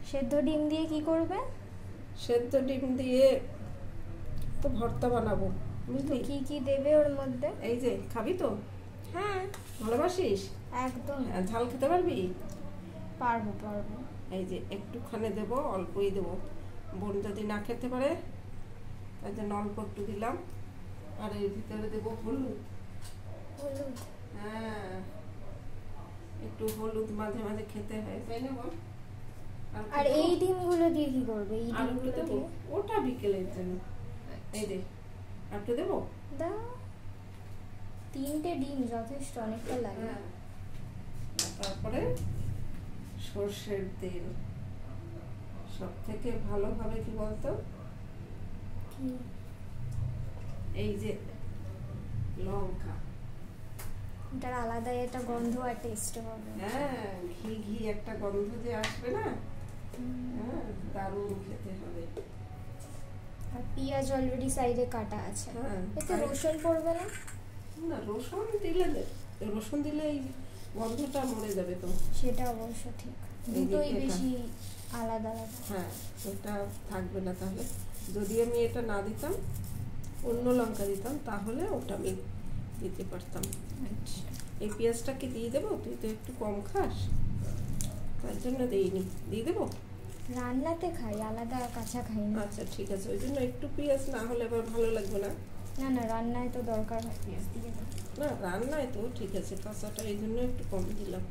সেদ্ধ ডিম দিয়ে কি করবে? সেদ্ধ ডিম দিয়ে তো ভর্তা বানাবো, বুঝলি? কি কি দেবে ওর মধ্যে? এই যে, খাবি তো? হ্যাঁ, ভালোবাসিস? একদম। ঝাল খেতে পারবি? পারবো পারবো। এই যে একটুখানি দেবো, অল্পই দেবো। বোন যদি না খেতে পারে তার জন্য অল্প একটু দিলাম। আর এর ভিতরে দেবো হলুদ। হলুদ? হ্যাঁ, একটু হলুদ মাঝে মাঝে খেতে হয়, তাই না বল? আর এই ডিমগুলো দিয়ে কি করবে? এই ডিমগুলো দেবো, দিয়ে ওটা বিকেলের জন্য। এই যে একটু দেবো। দাও। 3টে ডিম যথেষ্ট, অনেকটা লাগে। তারপরে সর্ষের তেল। সব থেকে ভালো হবে কি বলতো? এই যে লঙ্কা, এটার আলাদাই একটা গন্ধ আর টেস্ট হবে। হ্যাঁ, ঘি ঘি একটা গন্ধ যে আসবে না, হ্যাঁ, দারুণ খেতে হবে। আর পেঁয়াজ অলরেডি সাইডে কাটা আছে। হ্যাঁ, এতে রসুন পড়বে না? না, রসুন দিলে এই গন্ধটা মরে যাবে তো। সেটা অবশ্য ঠিক, দুটোই বেশি আলাদা আলাদা। হ্যাঁ, এটা থাকবে না তাহলে। যদি আমি এটা না দিতাম, অন্য লঙ্কা দিতাম, তাহলে ওটা আমি দিতে পারতাম। আচ্ছা, এই পেঁয়াজটাকে দিয়ে দেবো? তুই তো একটু কম খাস, তার জন্য দিইনি। দিয়ে দেবো? রান্নাতে খাই, আলাদা কাঁচা খাই না। আচ্ছা, ঠিক আছে, ওই জন্য একটু পেঁয়াজ না হলে আবার ভালো লাগবে না। না না, রান্নায় তো দরকার হয় পেঁয়াজ দিয়ে। না, রান্নায় তো ঠিক আছে, কাঁচাটা এই জন্য একটু কম দিলাম।